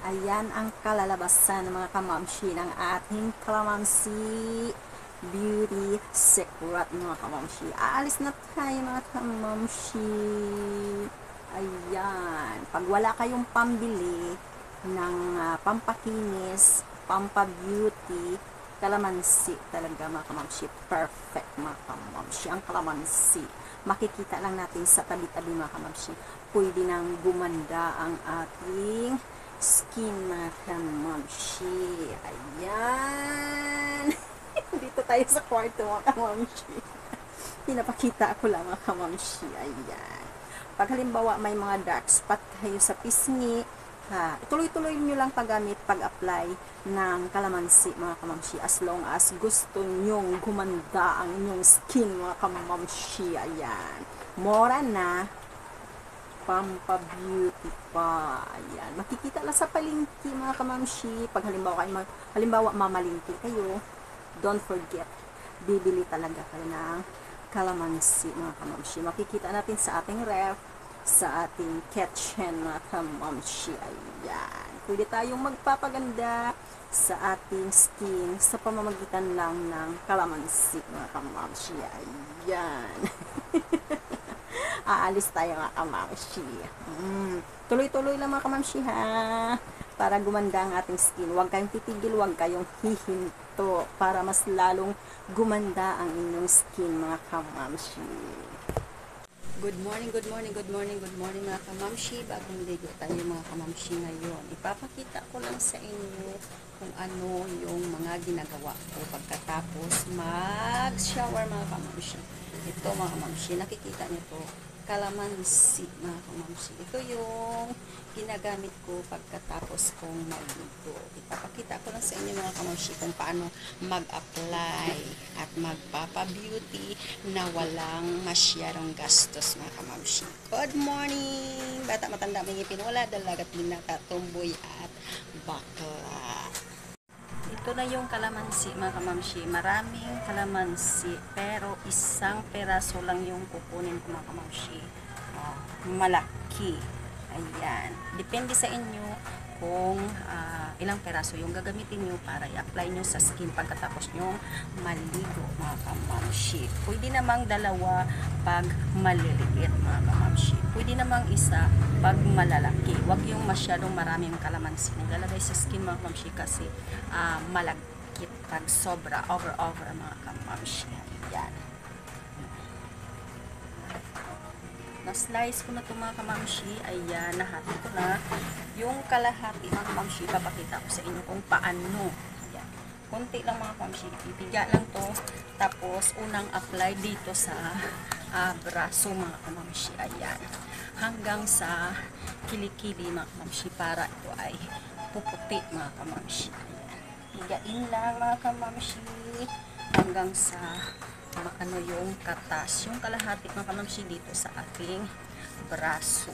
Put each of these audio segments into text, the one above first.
Ayan ang kalalabasan mga kamamshi ng ating Kalamansi Beauty Secret mga kamamshi. Aalis na tayo mga kamamshi. Ayan. Pag wala kayong pambili ng pampakinis, pampabeauty, kalamansi talaga mga kamamshi. Perfect mga kamamshi. Ang kalamansi. Makikita lang natin sa tabi-tabi mga kamamshi. Pwede nang gumanda ang ating skin mga kamamshi. Ayan. Dito tayo sa kwarto mga kamamshi. Pinapakita ko lang mga kamamshi. Ayan. Pag halimbawa may mga dark spot kayo sa pisngi, tuloy-tuloy nyo lang paggamit, pag-apply ng kalamansi mga kamamshi, as long as gusto nyong gumanda ang inyong skin mga kamamshi. Ayan. Mora na, pampabeauty pa. Ayan. Makikita lang sa palengke mga kamamshi. Pag halimbawa mamalingki kayo, don't forget, bibili talaga kayo ng kalamansi mga kamamshi. Makikita natin sa ating ref, sa ating kitchen mga kamamshi. Ayan. Pwede tayong magpapaganda sa ating skin sa pamamagitan lang ng kalamansi mga kamamshi. Ayan. Aalis tayo mga kamamshi. Tuloy-tuloy lang mga kamamshi ha. Para gumanda ang ating skin. Huwag kayong titigil, huwag kayong hihinto. Para mas lalong gumanda ang inyong skin mga kamamshi. Good morning, good morning, good morning, good morning mga kamamshi. Bagong ligo tayo mga kamamshi ngayon. Ipapakita ko lang sa inyo kung ano yung mga ginagawa ko pagkatapos mag-shower mga kamamshi. Ito mga kamamshi, nakikita niyo to, kalamansi mga kamamshi. Ito yung ginagamit ko pagkatapos kong maligo. Ipapakita ko lang sa inyo mga kamamshi kung paano mag-apply at magpapa-beauty na walang masyadong gastos mga kamamshi. Good morning! Bata matanda may ngipin, wala dalagat binata, tumboy at bakla. Ito na yung kalamansi mga kamamshi. Maraming kalamansi pero isang peraso lang yung kukunin ko mga kamamshi. Malaki. Ayan. Depende sa inyo kung ilang peraso yung gagamitin nyo para i-apply nyo sa skin pagkatapos nyo maligo mga kamamshi. Pwede namang dalawa pag maliliit mga kamamshi. Pwede namang isa pag malalaki. Huwag yung masyadong maraming kalamansi nilalagay sa skin mga kamamshi kasi malagkit pag sobra, over mga kamamshi. Ayan. Na-slice ko na ito mga kamamshi. Ayan, nahati ko na. Yung kalahati mga kamamshi, papakita ko sa inyo kung paano. Ayan. Kunti lang mga kamamshi. Ipiga lang to. Tapos, unang apply dito sa braso mga kamamshi. Ayan. Hanggang sa kilikili mga kamamshi para ito ay puputi mga kamamshi. Ayan. Pigain lang mga kamamshi. Hanggang sa ano yung katas, yung kalahati mga kamamshi dito sa ating braso,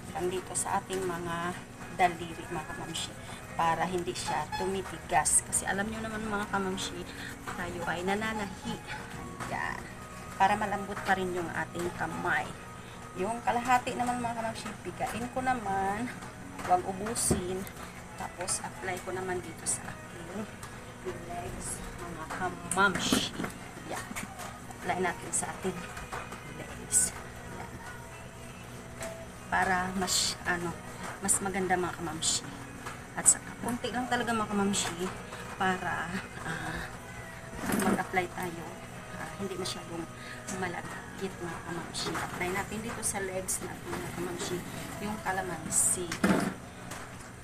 lang dito sa ating mga daliri mga kamamshi, para hindi siya tumitigas kasi alam nyo naman mga kamamshi, tayo ay nananahi. Ayan. Para malambot pa rin yung ating kamay. Yung kalahati naman mga kamamshi, pigain ko naman, huwag ubusin, tapos apply ko naman dito sa ating legs mga kamamshi. Yan. Apply natin sa ating legs. Yan. Para mas maganda mga kamamshi. At saka konti lang talaga mga kamamshi para mag-apply tayo. Hindi masyadong malagkit mga kamamshi. Apply natin dito sa legs natin mga kamamshi yung kalamansi.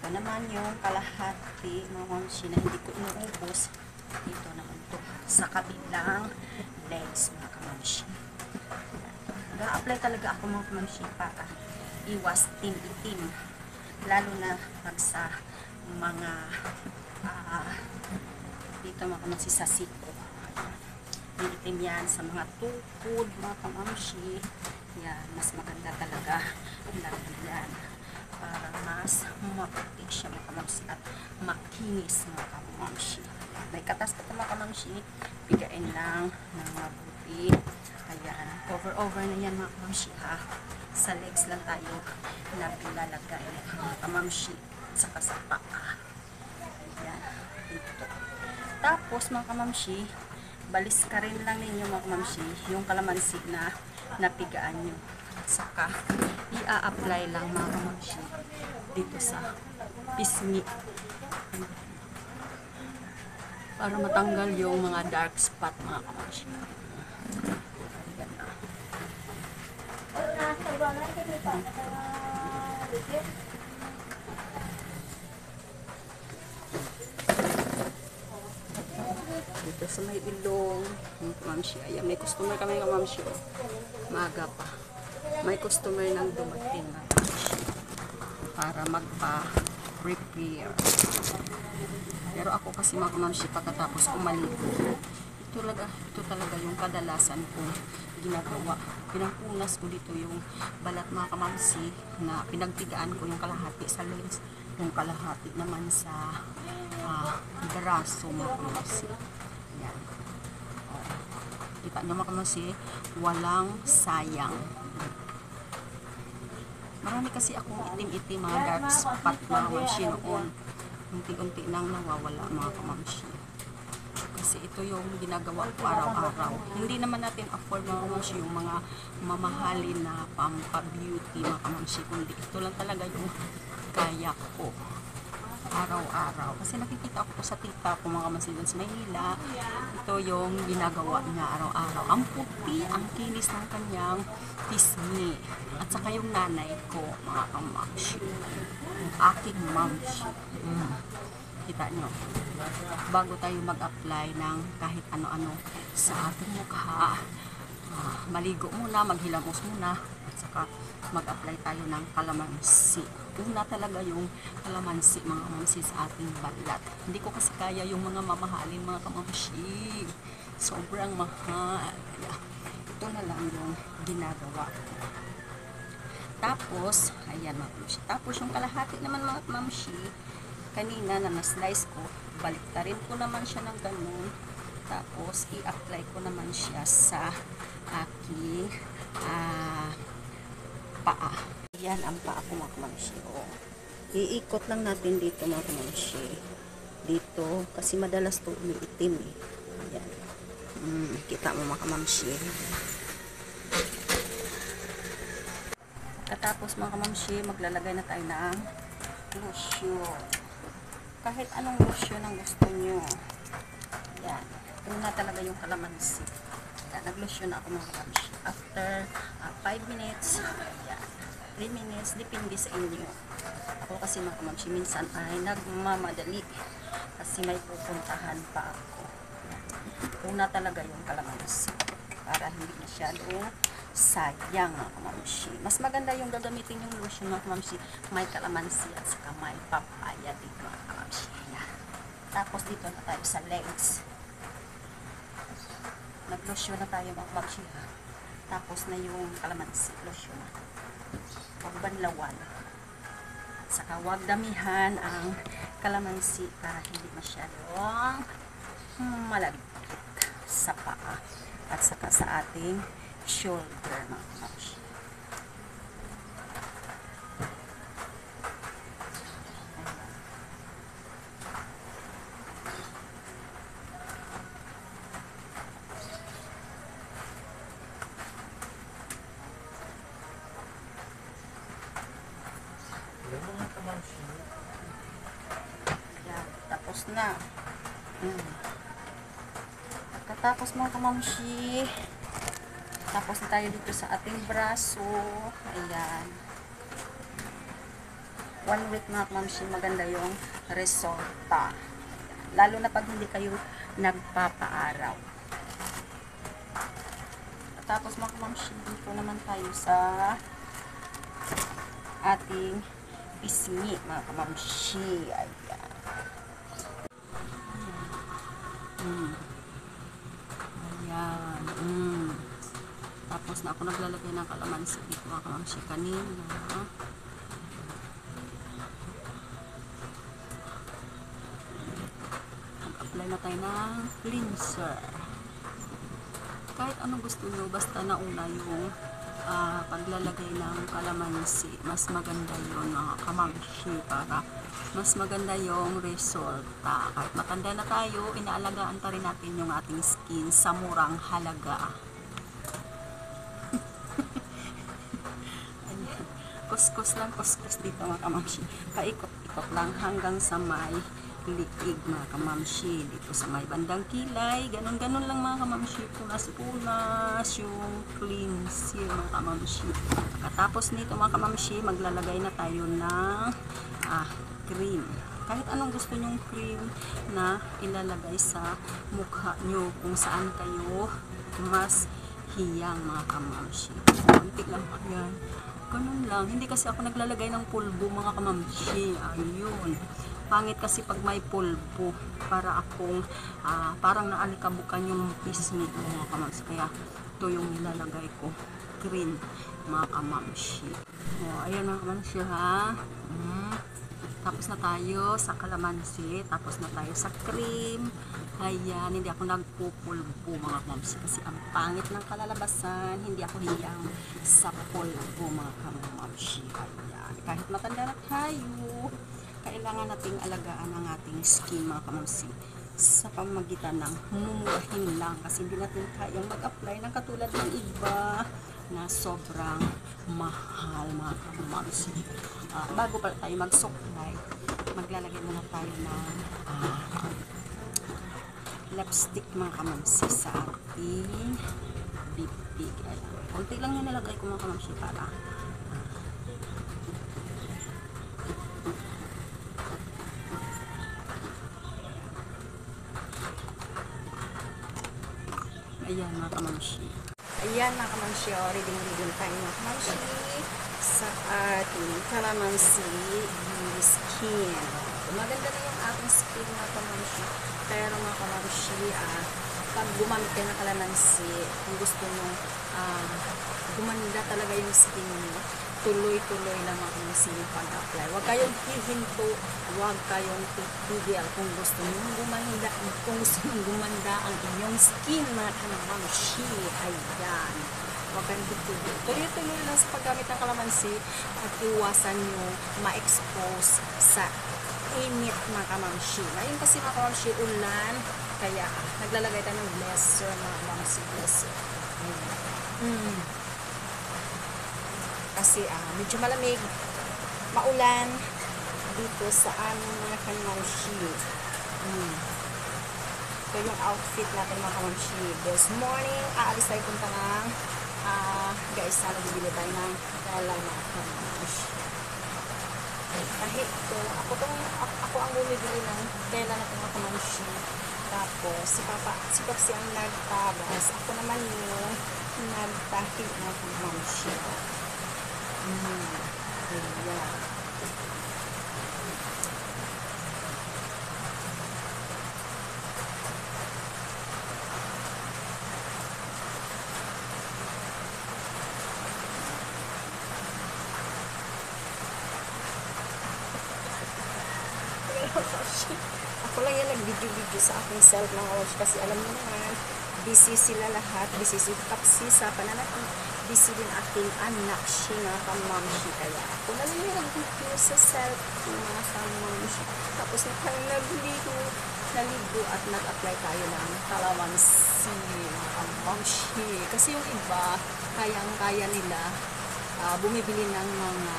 Ito naman yung kalahati mga kamamshi na hindi ko inuubos. Dito naman to sa kabilang legs mga kamamshi. Nag-a-apply talaga ako mga kamamshi para iwas itim, lalo na pag sa mga dito mga kamamshi sa siko. Itim yan sa mga tukod mga kamamshi. Yan, mas maganda talaga lalo yan para mas maputi siya mga kamamshi at makinis mga kamamshi. May katas pa ito mga kamamshi, pigain lang ng mabuti. Ayan, over na yan mga kamamshi ha. Sa legs lang tayo na pilalagay, mga kamamshi, saka sa paa. Ayan, dito. Tapos mga kamamshi, balis ka rin lang ninyo mga kamamshi, yung kalamansi na napigaan nyo. Saka, i-a-apply lang mga kamamshi dito sa pisngi. Para matanggal yung mga dark spot mga kamamshi. Dito sa may ilong, kamamshi. Ayan, may customer kami kamamshi. Maaga pa. May customer nang dumating kamamshi para magpa-repair. Pero ako kasi mga kamamshi, pagkatapos kumaligo, ito talaga yung kadalasan kong ginagawa. Pinangpunas ko dito yung balat mga kamamshi na pinagtigaan ko yung kalahati sa legs, yung kalahati naman sa braso mga kamamshi. Yan. Kita nyo mga kamamshi, walang sayang. Marami kasi akong itim-itim mga dark spot mga kamamshi noon. Unti-unti nang nawawala mga kamamshi. Kasi ito yung ginagawa ko araw-araw. Hindi naman natin afford mga kamamshi yung mga mamahalin na pampa-beauty mga kamamshi. Kundi ito lang talaga yung kaya ko araw-araw. Kasi nakikita ko sa tita ko mga kamamshi dun sa Maynila. Ito yung ginagawa niya araw-araw. Ang puti, ang kinis ng kanyang pisngi. At saka yung nanay ko mga kamamshi. Yung aking mamshi. Kita nyo, bago tayo mag-apply ng kahit ano-ano sa ating mukha, maligo muna, maghilamos muna, at saka mag-apply tayo ng kalamansi. Una talaga yung kalamansi mga kamamshi sa ating balat. Hindi ko kasi kaya yung mga mamahalin mga kamamshi. Sobrang mahal. Kaya ito na lang yung ginagawa. Tapos, ayan mga kamamshi. Tapos yung kalahati naman mga kamamshi, kanina na na-slice ko, baliktarin ko naman siya ng ganun. Tapos, i-apply ko naman siya sa aking paa. Ayan ang paa ko mga kamamshi. Iikot lang natin dito mga kamamshi. Dito, kasi madalas to umiitim eh. Ayan. Kita mo mga kamamshi. Katapos mga kamamshi, maglalagay na tayo ng lotion. Kahit anong lotion ang gusto nyo. Yan. Ito na talaga yung kalamansi. Yan. Nag-lotion na ako mga kamamshi. After 5 minutes, yan. 3 minutes, depende sa inyo. Ako kasi mga kamamshi, minsan ay nagmamadali. Kasi may pupuntahan pa ako. Yan. Una talaga yung kalamansi. Para hindi masyadong sayang mga kamamshi. Mas maganda yung gagamitin yung lotion mga kamamshi. May kalamansi at saka may papaya dito mga kamamshi. Yan. Tapos dito na tayo sa legs. Nag-lotion na tayo mga kamamshi. Tapos na yung kalamansi. Lotion na. Huwag banlawan. At saka huwag damihan ang kalamansi para hindi masyadong malagkit sa paa. At saka sa ating shoulder mga kamamshi. Yan, tapos na. Pagkatapos mga kamamshi, tapos na tayo dito sa ating braso. Ayan. 1 week mga kamamshi, maganda yung resulta. Ayan. Lalo na pag hindi kayo nagpapaaraw. Tapos mga kamamshi, dito naman tayo sa ating pisngi mga kamamshi. Ayan. Ayan. Tapos na ako naglalagay ng kalamansi dito mga kamamshi kanina. Mag-apply na tayo ng cleanser. Kahit anong gusto nyo, basta nauna yung paglalagay ng kalamansi, mas maganda yun mga kamamshi, para mas maganda yung resulta. Kahit matanda na tayo, inaalagaan pa rin natin yung ating skin sa murang halaga. Ayan. Kuskus lang, kuskus dito mga kamamshi. Paikot-ikot lang hanggang sa may liig mga kamamshi. Dito sa may bandang kilay, ganun-ganun lang mga kamamshi. Punas-punas yung cleanser mga kamamshi. Katapos nito mga kamamshi, maglalagay na tayo ng cream. Kahit anong gusto nyong cream na ilalagay sa mukha nyo, kung saan kayo mas hiyang mga kamamshi. Konti lang yan. Ganun lang. Hindi kasi ako naglalagay ng pulbo mga kamamshi. Ayun. Pangit kasi pag may pulbo. Para akong parang naalikabukan yung pisngi mga kamamshi. Kaya ito yung nilalagay ko. Cream mga kamamshi. Ayan mga kamamshi ha. Tapos na tayo sa kalamansi, tapos na tayo sa cream. Ayan, hindi ako nagpupulbo mga kamamshi kasi ang pangit ng kalalabasan. Hindi ako hiyang sa pulbo mga kamamshi. Ayan, kahit matanda na tayo, kailangan nating alagaan ang ating skin mga kamamshi sa pamagitan ng mumurahin lang, kasi hindi natin kayang mag-apply ng katulad ng iba na sobrang mahal mga kamamshi. Bago pa tayo mag-supply, maglalagay muna tayo ng lipstick mga kamamshi sa ating bibig. Kunti lang yung nalagay ko mga kamamshi para ayan mga kamamshi. Ayan mga kamamshi, reading tayo mga kamamshi sa ating kalamansi skin. Maganda na yung ating skin mga kamamshi. Pero mga kamamshi, pag gumamit kayo ng kalamansi, kung gusto nyo gumanda talaga yung skin nyo, tuloy-tuloy lang mga kamamshi yung pag-apply. Huwag kayong hihinto, huwag kayong titigil kung gusto nyo gumanda, ang inyong skin mga kamamshi. Ayan. Huwag kayong titigil. Tuloy-tuloy lang sa paggamit ng kalamansi at iwasan nyo ma-expose sa init mga kamamshi. Ngayon kasi mga kamamshi, ulan, kaya naglalagay tayo ng blesser mga kamamshi, blesser. Kasi medyo malamig, maulan dito sa aming mga kamamshi. Ito yung outfit natin mga kamamshi. This morning, aalis tayo punta ng guys, sana bibili tayo ng dala mga kamamshi. Kahit ito, ako ang bumibili ng tela na mga kamamshi. Tapos, si Papsi ang nagtabas. Ako naman yung nagtahid ng kamamshi. Ayan. Ako lang yan nag-video-video sa aking self mga kamamshi kasi alam mo naman, busy sila lahat, busy si Papsi sa pananakit, busy din aking anak siya mga kamamshi, kaya ako na lang yung nag-video sa self mga kamamshi. Tapos na tayo naligo at nag-apply tayo ng kalamansi mga kamamshi, kasi yung iba kayang-kaya nila bumibili ng mga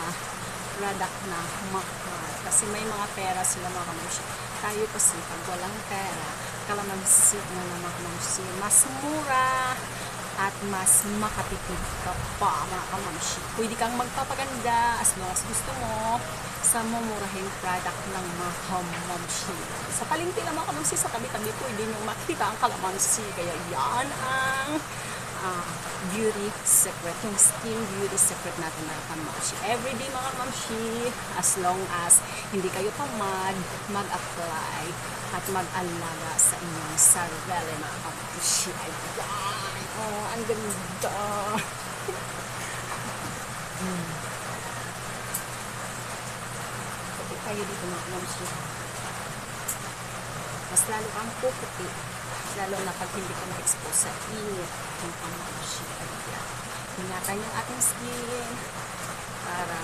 product na mahal kasi may mga pera sila mga kamamshi. Tayo kasi pag walang pera, kalamansi na lang mga kamamshi, mas mura at mas makatipid ka pa mga kamamshi. Pwede kang magpapaganda as long as gusto mo sa mumurahing product ng mga kamamshi. Sa palengke na mga kamamshi, sa tabi-tabi pwede nyo makita ang kalamansi, kaya yan ang beauty secret, yung skin beauty secret natin mga kamamshi. Everyday mga kamamshi, as long as hindi kayo tamad mag-apply at mag-alaga sa inyong sarili mga kamamshi. Ayan, ang ganda. Puti tayo dito mga kamamshi, mas lalo kang puputi, lalo na pag hindi ka na-expose sa init ng kamamshi. ingatan yung ating skin para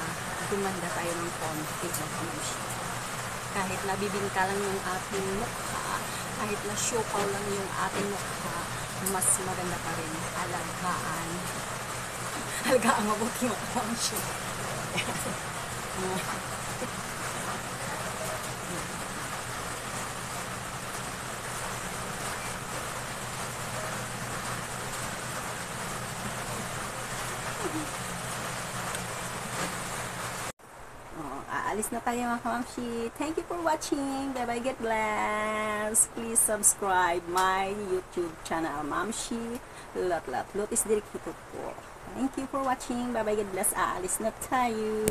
gumanda tayo ng konti mga kamamshi. Kahit nabibingka lang yung ating mukha, kahit na syupaw lang yung ating mukha, mas maganda pa rin alagaan. Alagaan mabuti mga kamamshi. Aalis na tayo mga kamamshi. Thank you for watching. Bye bye, get blessed. Please subscribe my YouTube channel, Mamshi Lot Lot. Lot is direct hito po. Thank you for watching. Bye bye, get blessed. Aalis na tayo.